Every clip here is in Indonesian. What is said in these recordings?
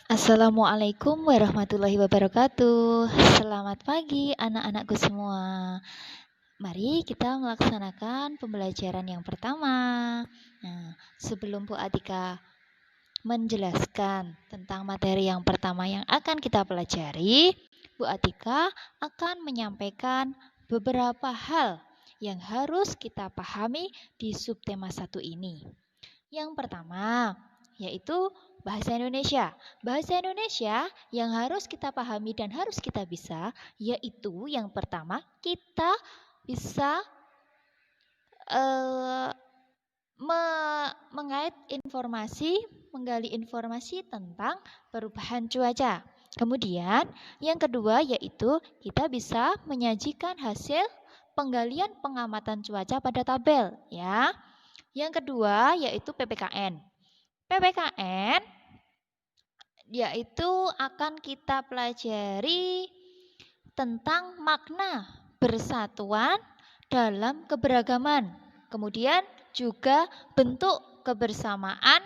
Assalamualaikum warahmatullahi wabarakatuh. Selamat pagi anak-anakku semua. Mari kita melaksanakan pembelajaran yang pertama. Nah, sebelum Bu Atika menjelaskan tentang materi yang pertama yang akan kita pelajari, Bu Atika akan menyampaikan beberapa hal yang harus kita pahami di subtema 1 ini. Yang pertama, yaitu bahasa Indonesia. Bahasa Indonesia yang harus kita pahami dan harus kita bisa, yaitu yang pertama, kita bisa eh, mengait informasi, menggali informasi tentang perubahan cuaca. Kemudian, yang kedua yaitu kita bisa menyajikan hasil penggalian pengamatan cuaca pada tabel, ya. Yang kedua yaitu PPKN. PPKN yaitu akan kita pelajari tentang makna persatuan dalam keberagaman. Kemudian juga bentuk kebersamaan,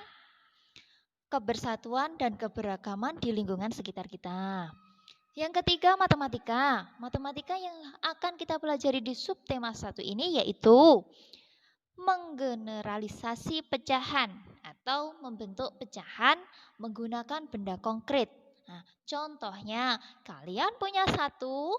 kebersatuan dan keberagaman di lingkungan sekitar kita. Yang ketiga, matematika. Matematika yang akan kita pelajari di subtema 1 ini yaitu menggeneralisasi pecahan atau membentuk pecahan menggunakan benda konkret. Nah, contohnya kalian punya satu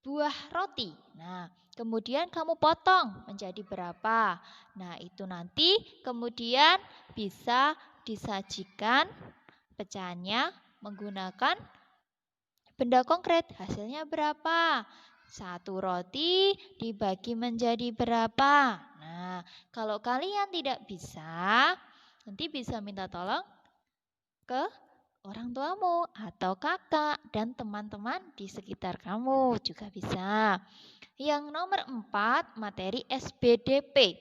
buah roti. Nah, kemudian kamu potong menjadi berapa? Nah, itu nanti kemudian bisa disajikan pecahannya menggunakan benda konkret. Hasilnya berapa? Satu roti dibagi menjadi berapa? Nah, kalau kalian tidak bisa, nanti bisa minta tolong ke orang tuamu atau kakak dan teman-teman di sekitar kamu juga bisa. Yang nomor 4, materi SBDP.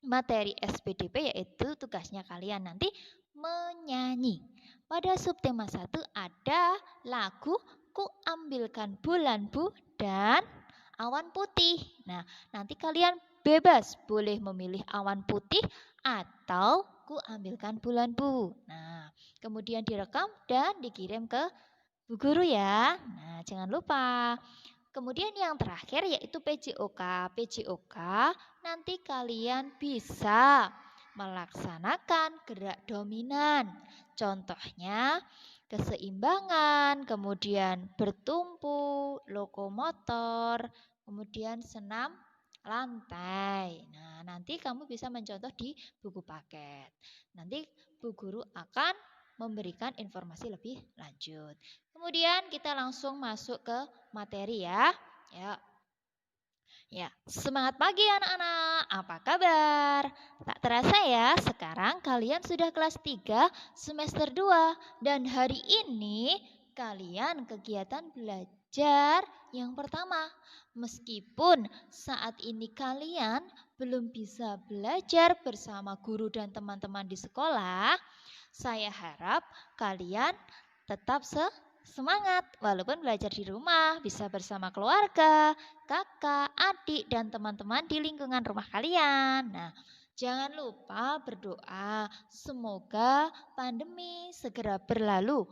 Materi SBDP yaitu tugasnya kalian nanti menyanyi. Pada subtema 1 ada lagu Ku Ambilkan Bulan Bu dan Awan Putih. Nah, nanti kalian bebas boleh memilih awan putih atau Ku Ambilkan Bulan Bu. Nah, kemudian direkam dan dikirim ke Bu Guru ya. Nah, jangan lupa. Kemudian yang terakhir yaitu PJOK. PJOK nanti kalian bisa melaksanakan gerak dominan. Contohnya keseimbangan, kemudian bertumpu, lokomotor, kemudian senam lantai. Nah, nanti kamu bisa mencontoh di buku paket. Nanti Bu Guru akan memberikan informasi lebih lanjut. Kemudian kita langsung masuk ke materi ya. Ya. Ya, semangat pagi anak-anak. Apa kabar? Tak terasa ya, sekarang kalian sudah kelas 3 semester 2 dan hari ini kalian kegiatan belajar yang pertama. Meskipun saat ini kalian belum bisa belajar bersama guru dan teman-teman di sekolah, saya harap kalian tetap semangat walaupun belajar di rumah, bisa bersama keluarga, kakak, adik, dan teman-teman di lingkungan rumah kalian. Nah, jangan lupa berdoa semoga pandemi segera berlalu,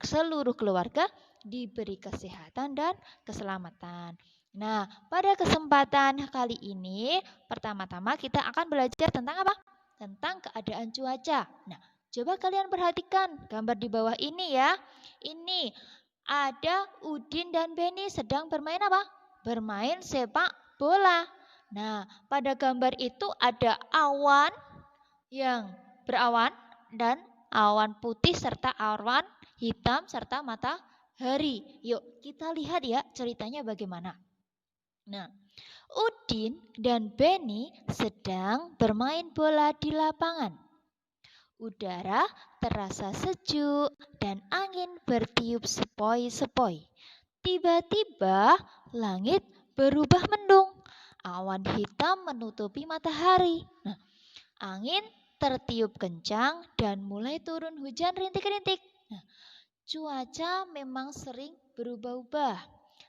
seluruh keluarga diberi kesehatan dan keselamatan. Nah, pada kesempatan kali ini, pertama-tama kita akan belajar tentang apa? Tentang keadaan cuaca. Nah, coba kalian perhatikan gambar di bawah ini ya. Ini ada Udin dan Beni sedang bermain apa? Bermain sepak bola. Nah, pada gambar itu ada awan yang berawan dan awan putih serta awan hitam serta matahari. Yuk, kita lihat ya ceritanya bagaimana. Nah, Udin dan Beni sedang bermain bola di lapangan. Udara terasa sejuk dan angin bertiup sepoi-sepoi. Tiba-tiba langit berubah mendung. Awan hitam menutupi matahari. Nah, angin tertiup kencang dan mulai turun hujan rintik-rintik. Nah, cuaca memang sering berubah-ubah.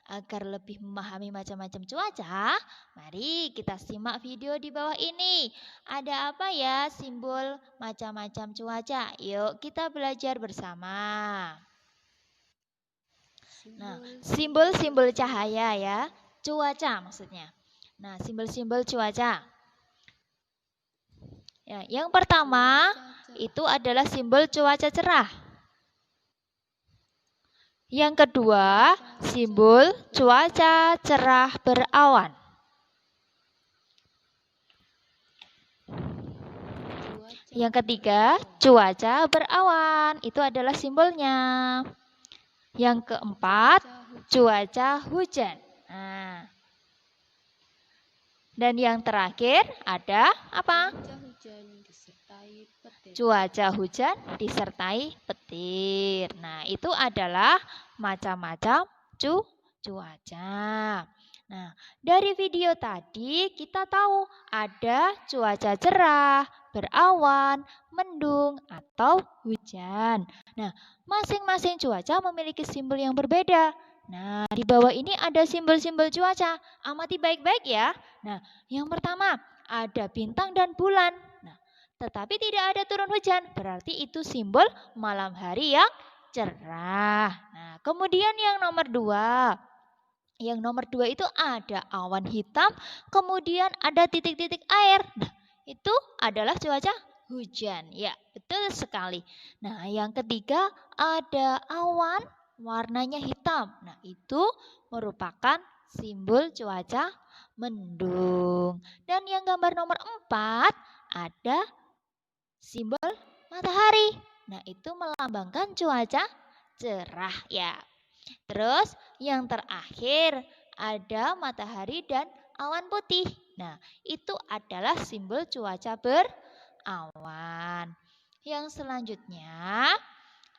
Agar lebih memahami macam-macam cuaca, mari kita simak video di bawah ini. Ada apa ya simbol macam-macam cuaca? Yuk kita belajar bersama. Nah, simbol-simbol cahaya ya, cuaca maksudnya. Nah, simbol-simbol cuaca. Ya, yang pertama itu adalah simbol cuaca cerah. Yang kedua, simbol cuaca cerah berawan. Yang ketiga, cuaca berawan. Itu adalah simbolnya. Yang keempat, cuaca hujan. Nah. Dan yang terakhir ada apa? Cuaca hujan disertai petir. Nah, itu adalah macam-macam cuaca. Nah, dari video tadi kita tahu ada cuaca cerah, berawan, mendung, atau hujan. Nah, masing-masing cuaca memiliki simbol yang berbeda. Nah, di bawah ini ada simbol-simbol cuaca. Amati baik-baik ya. Nah, yang pertama ada bintang dan bulan. Nah, tetapi tidak ada turun hujan. Berarti itu simbol malam hari yang cerah. Nah, kemudian yang nomor dua. Yang nomor dua itu ada awan hitam, kemudian ada titik-titik air. Nah, itu adalah cuaca hujan. Ya, betul sekali. Nah, yang ketiga ada awan warnanya hitam. Nah, itu merupakan simbol cuaca mendung. Dan yang gambar nomor 4 ada simbol matahari. Nah, itu melambangkan cuaca cerah ya. Terus yang terakhir ada matahari dan awan putih. Nah, itu adalah simbol cuaca berawan. Yang selanjutnya,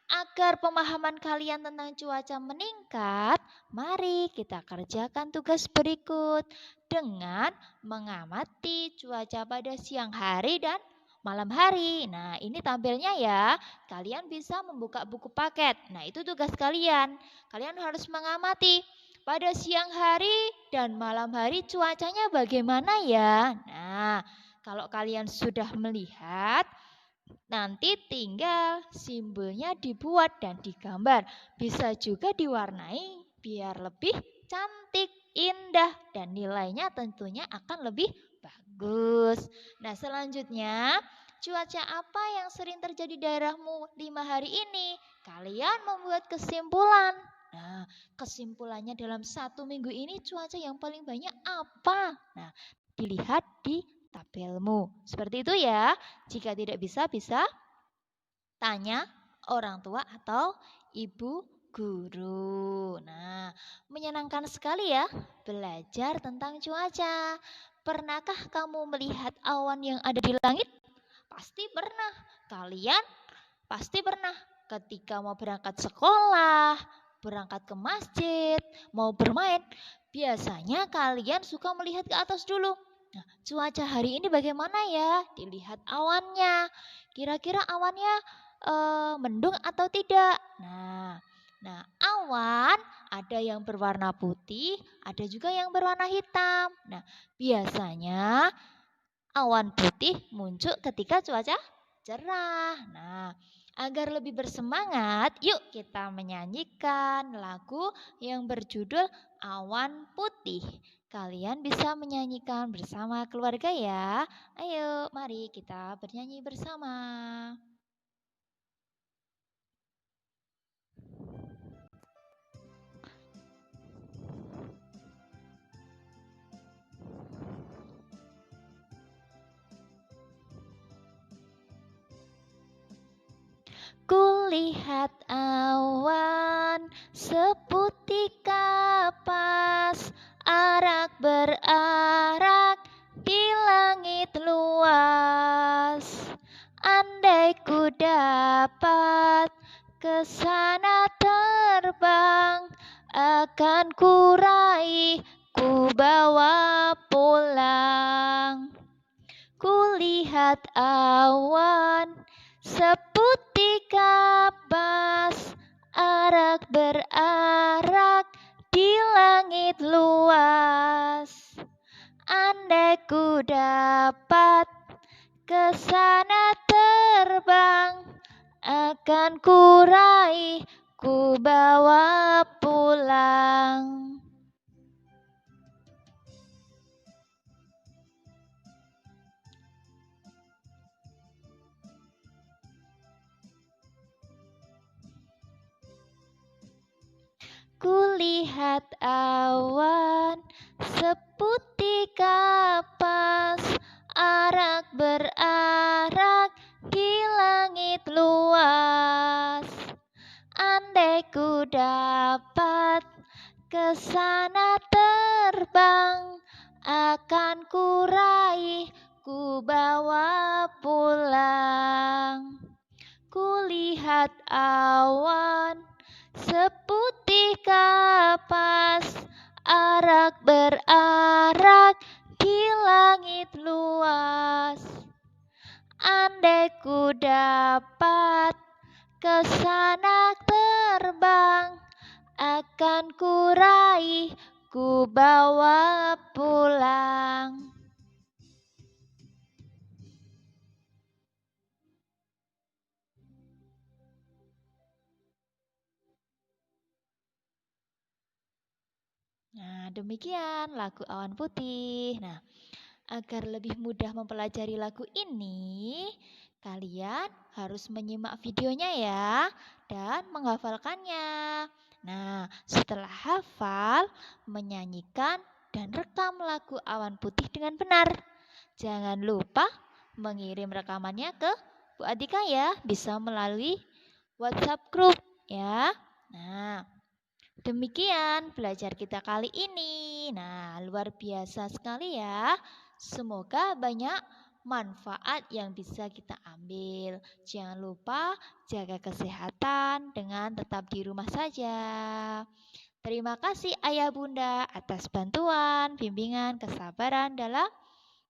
agar pemahaman kalian tentang cuaca meningkat, mari kita kerjakan tugas berikut dengan mengamati cuaca pada siang hari dan malam hari. Nah, ini tampilnya ya. Kalian bisa membuka buku paket. Nah, itu tugas kalian. Kalian harus mengamati pada siang hari dan malam hari cuacanya bagaimana ya. Nah, kalau kalian sudah melihat, nanti tinggal simbolnya dibuat dan digambar. Bisa juga diwarnai biar lebih cantik, indah, dan nilainya tentunya akan lebih bagus. Nah, selanjutnya, cuaca apa yang sering terjadi di daerahmu 5 hari ini? Kalian membuat kesimpulan. Nah, kesimpulannya dalam 1 minggu ini cuaca yang paling banyak apa? Nah, dilihat di tabelmu. Seperti itu ya. Jika tidak bisa tanya orang tua atau ibu guru. Nah, menyenangkan sekali ya belajar tentang cuaca. Pernahkah kamu melihat awan yang ada di langit? Pasti pernah. Kalian pasti pernah ketika mau berangkat sekolah, berangkat ke masjid, mau bermain. Biasanya kalian suka melihat ke atas dulu. Nah, cuaca hari ini bagaimana ya? Dilihat awannya. Kira-kira awannya mendung atau tidak? Nah, awan ada yang berwarna putih, ada juga yang berwarna hitam. Nah, biasanya awan putih muncul ketika cuaca cerah. Nah, agar lebih bersemangat, yuk kita menyanyikan lagu yang berjudul Awan Putih. Kalian bisa menyanyikan bersama keluarga ya. Ayo, mari kita bernyanyi bersama. Kulihat awan seputih kapas, arak berarak di langit luas. Andai ku dapat ke sana terbang, akan ku raih, ku bawa pulang. Kulihat awan seputih kapas, arak berarak di langit langit luas. Andai ku dapat ke sana terbang, akan ku raih, ku bawa pulang. Kulihat awan seputih kapas, arak berarak di langit luas. Andai ku dapat ke sana terbang, akan ku raih, ku bawa pulang. Kulihat awan seputih kapas, arak berarak di langit luas. Andai ku dapat ke sana terbang, akan ku raih, ku bawa pulang. Nah, demikian lagu Awan Putih. Nah, agar lebih mudah mempelajari lagu ini, kalian harus menyimak videonya ya dan menghafalkannya. Nah, setelah hafal, menyanyikan dan rekam lagu Awan Putih dengan benar. Jangan lupa mengirim rekamannya ke Bu Atika ya, bisa melalui WhatsApp group ya. Nah, demikian belajar kita kali ini. Nah, luar biasa sekali ya. Semoga banyak manfaat yang bisa kita ambil. Jangan lupa jaga kesehatan dengan tetap di rumah saja. Terima kasih Ayah Bunda atas bantuan, bimbingan, kesabaran dalam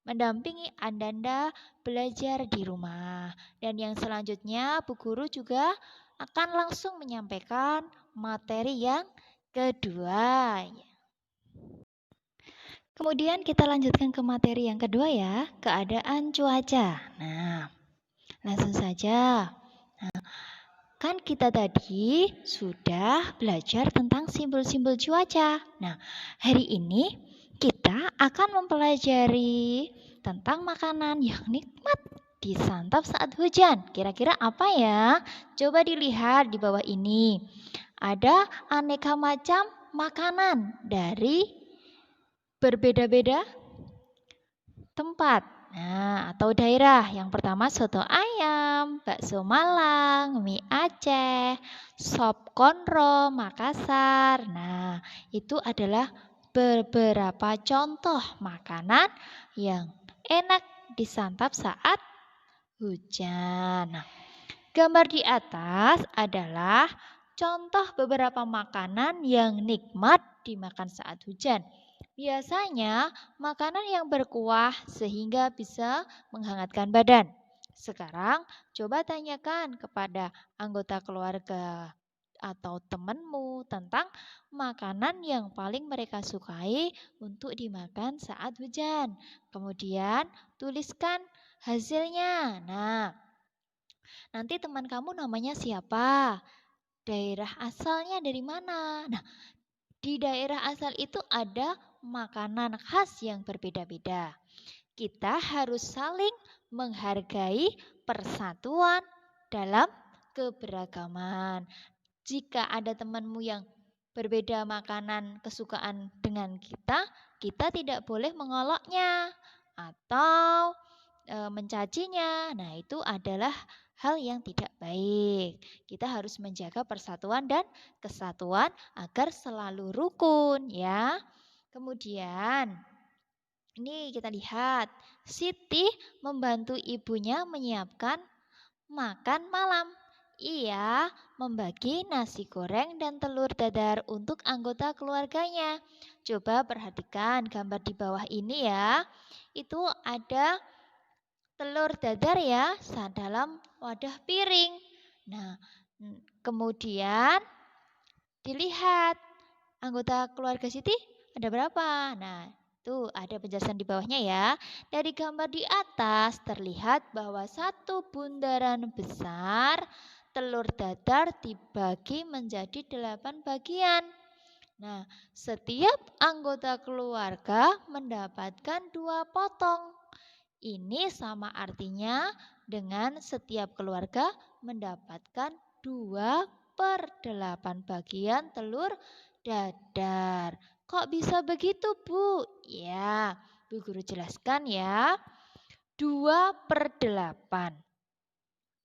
mendampingi Andanda belajar di rumah. Dan yang selanjutnya Bu Guru juga akan langsung menyampaikan materi yang kedua. Kemudian kita lanjutkan ke materi yang kedua ya, keadaan cuaca. Nah, langsung saja. Nah, kan kita tadi sudah belajar tentang simbol-simbol cuaca. Nah, hari ini kita akan mempelajari tentang makanan yang nikmat disantap saat hujan. Kira-kira apa ya? Coba dilihat di bawah ini. Ada aneka macam makanan dari berbeda-beda tempat. Nah, atau daerah. Yang pertama soto ayam, bakso Malang, mie Aceh, sop konro Makassar. Nah, itu adalah beberapa contoh makanan yang enak disantap saat hujan. Nah, gambar di atas adalah contoh beberapa makanan yang nikmat dimakan saat hujan. Biasanya makanan yang berkuah sehingga bisa menghangatkan badan. Sekarang coba tanyakan kepada anggota keluarga atau temanmu tentang makanan yang paling mereka sukai untuk dimakan saat hujan. Kemudian tuliskan hasilnya. Nah, nanti teman kamu namanya siapa? Daerah asalnya dari mana? Nah, di daerah asal itu ada makanan khas yang berbeda-beda. Kita harus saling menghargai persatuan dalam keberagaman. Jika ada temanmu yang berbeda makanan kesukaan dengan kita tidak boleh mengoloknya atau mencacinya. Nah, itu adalah hal yang tidak baik. Kita harus menjaga persatuan dan kesatuan agar selalu rukun ya. Kemudian ini kita lihat Siti membantu ibunya menyiapkan makan malam. Ia membagi nasi goreng dan telur dadar untuk anggota keluarganya. Coba perhatikan gambar di bawah ini ya. Itu ada telur dadar ya dalam wadah piring. Nah, kemudian dilihat anggota keluarga Siti Ada berapa? Nah, tuh ada penjelasan di bawahnya ya. Dari gambar di atas terlihat bahwa satu bundaran besar telur dadar dibagi menjadi 8 bagian. Nah, setiap anggota keluarga mendapatkan 2 potong. Ini sama artinya dengan setiap keluarga mendapatkan 2/8 bagian telur dadar. Kok bisa begitu, Bu? Ya, Bu Guru jelaskan ya. 2/8.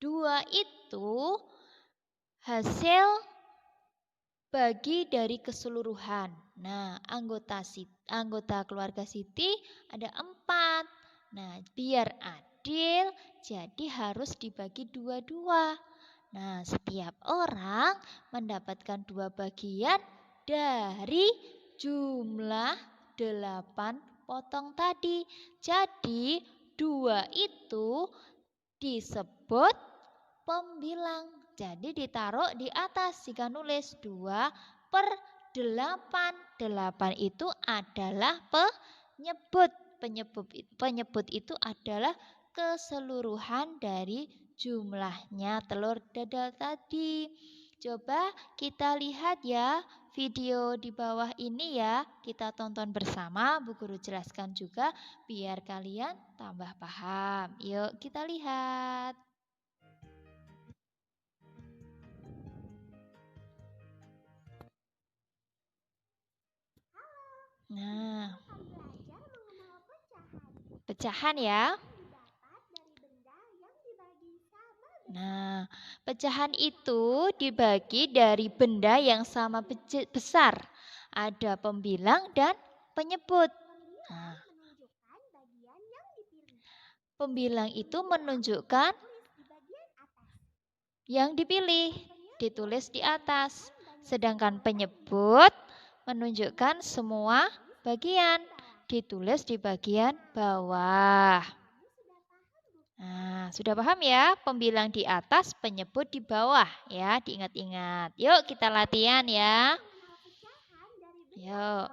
2 itu hasil bagi dari keseluruhan. Nah, anggota keluarga Siti ada 4. Nah, biar adil, jadi harus dibagi 2-2. Nah, setiap orang mendapatkan 2 bagian dari jumlah 8 potong tadi. Jadi, 2 itu disebut pembilang. Jadi ditaruh di atas jika nulis 2/8. 8 itu adalah penyebut. Penyebut itu adalah keseluruhan dari jumlahnya telur dadar tadi. Coba kita lihat ya video di bawah ini ya. Kita tonton bersama, Bu Guru jelaskan juga biar kalian tambah paham. Yuk kita lihat. Nah, pecahan ya. Nah, pecahan itu dibagi dari benda yang sama besar. Ada pembilang dan penyebut. Nah, pembilang itu menunjukkan yang dipilih, ditulis di atas. Sedangkan penyebut menunjukkan semua bagian, ditulis di bagian bawah. Nah, sudah paham ya? Pembilang di atas, penyebut di bawah ya, diingat-ingat. Yuk kita latihan ya. Yuk.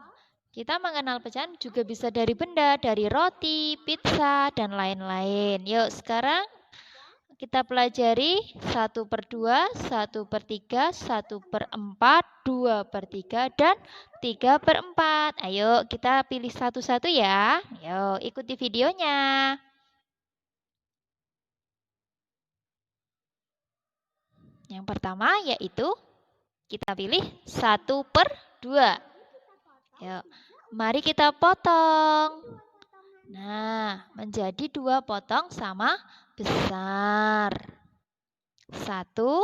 Kita mengenal pecahan juga bisa dari benda, dari roti, pizza, dan lain-lain. Yuk sekarang kita pelajari 1/2, 1/3, 1/4, 2/3, dan 3/4. Ayo kita pilih satu-satu ya. Yuk ikuti videonya. Yang pertama yaitu kita pilih 1/2. Yuk, mari kita potong. Nah, menjadi 2 potong sama besar. 1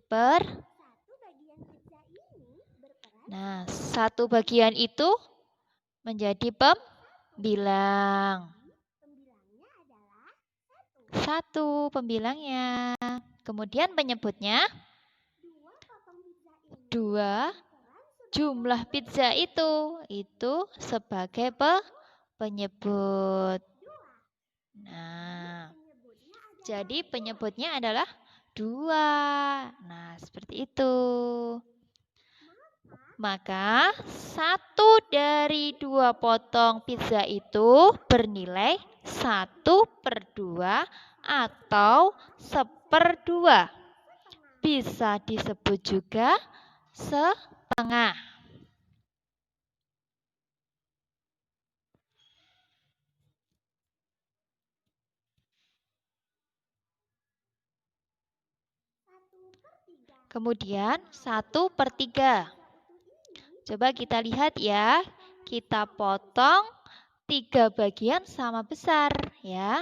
per. Nah, 1 bagian itu menjadi pembilang. 1 pembilangnya. Kemudian penyebutnya 2 jumlah pizza itu sebagai penyebut. Nah, jadi penyebutnya adalah 2. Nah, seperti itu. Maka 1 dari 2 potong pizza itu bernilai 1/2 atau 1/2. Bisa disebut juga setengah. Kemudian 1/3. Coba kita lihat ya. Kita potong 3 bagian sama besar ya.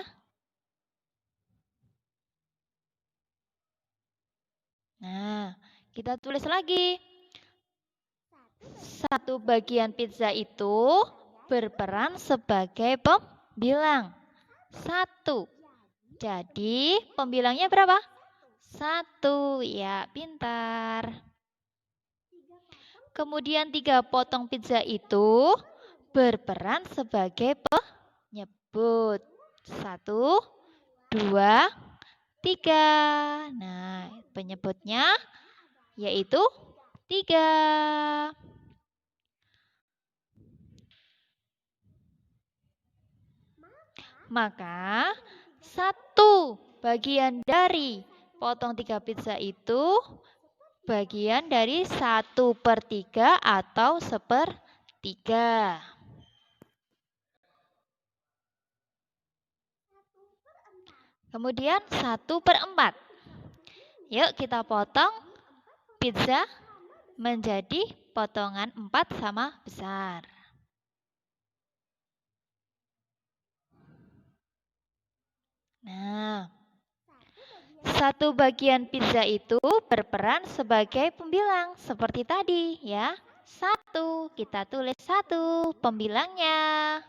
Nah, kita tulis lagi. 1 bagian pizza itu berperan sebagai pembilang. 1. Jadi pembilangnya berapa? 1. Ya, pintar. Kemudian 3 potong pizza itu berperan sebagai penyebut. 1, 2, 3. Nah, penyebutnya yaitu 3. Maka satu bagian dari potong 3 pizza itu bagian dari 1/3 atau 1/3. Kemudian 1/4. Yuk kita potong pizza menjadi potongan 4 sama besar. Nah, satu bagian pizza itu berperan sebagai pembilang seperti tadi ya. 1, kita tulis 1 pembilangnya.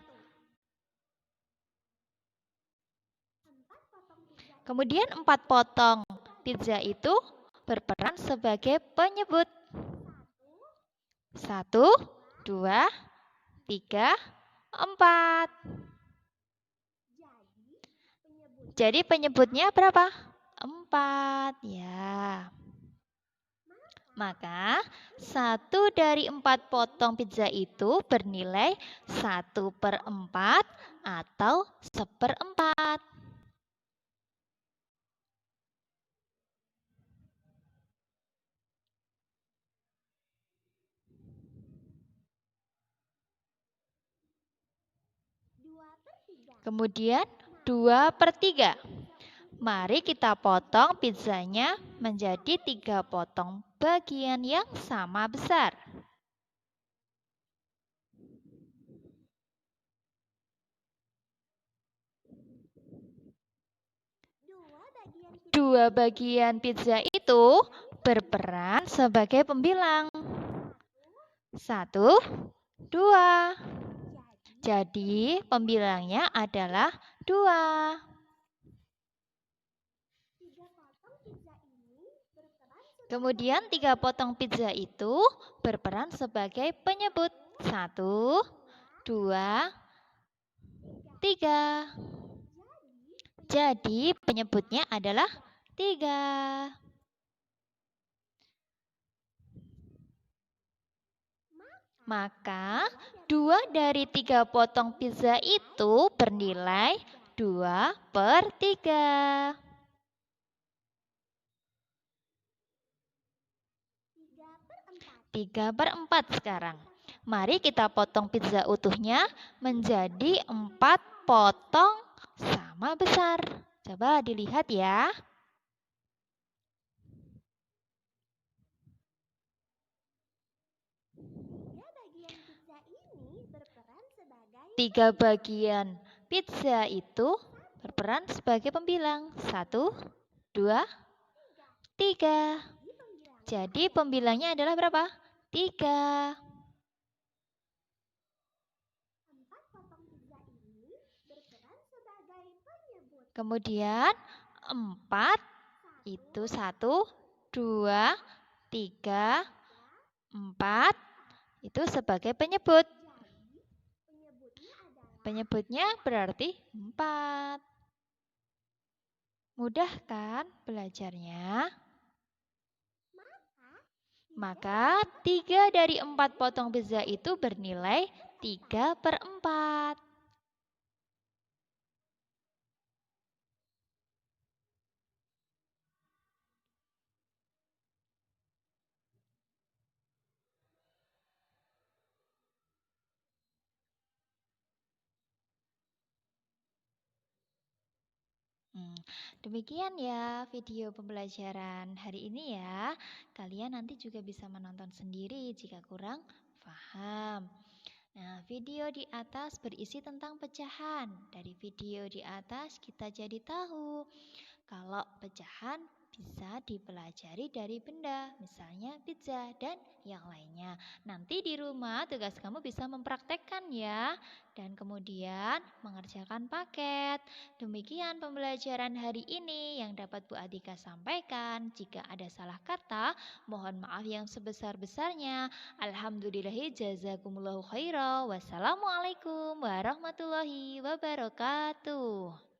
Kemudian 4 potong pizza itu berperan sebagai penyebut. 1, 2, 3, 4. Jadi penyebutnya berapa? 4 ya. Maka 1 dari 4 potong pizza itu bernilai 1/4 atau 1/4. Kemudian 2/3. Mari kita potong pizzanya menjadi 3 potong bagian yang sama besar. Dua bagian pizza itu berperan sebagai pembilang. 1, 2. Jadi pembilangnya adalah 2. Kemudian 3 potong pizza itu berperan sebagai penyebut. 1, 2, 3. Jadi penyebutnya adalah 3. Maka 2 dari 3 potong pizza itu bernilai 2/3. 3/4 sekarang. Mari kita potong pizza utuhnya menjadi 4 potong sama besar. Coba dilihat ya. Tiga bagian pizza itu berperan sebagai pembilang. 1, 2, 3. Jadi pembilangnya adalah berapa? 3. Kemudian 4 itu 1, 2, 3, 4 itu sebagai penyebut. Penyebutnya berarti 4. Mudah kan belajarnya? Maka 3 dari 4 potong pizza itu bernilai 3/4. Demikian ya video pembelajaran hari ini ya. Kalian nanti juga bisa menonton sendiri jika kurang paham. Nah, video di atas berisi tentang pecahan. Dari video di atas kita jadi tahu kalau pecahan bisa dipelajari dari benda, misalnya pizza dan yang lainnya. Nanti di rumah tugas kamu bisa mempraktekkan ya, dan kemudian mengerjakan paket. Demikian pembelajaran hari ini yang dapat Bu Atika sampaikan. Jika ada salah kata, mohon maaf yang sebesar-besarnya. Alhamdulillahi jazakumullahu khairan. Wassalamualaikum warahmatullahi wabarakatuh.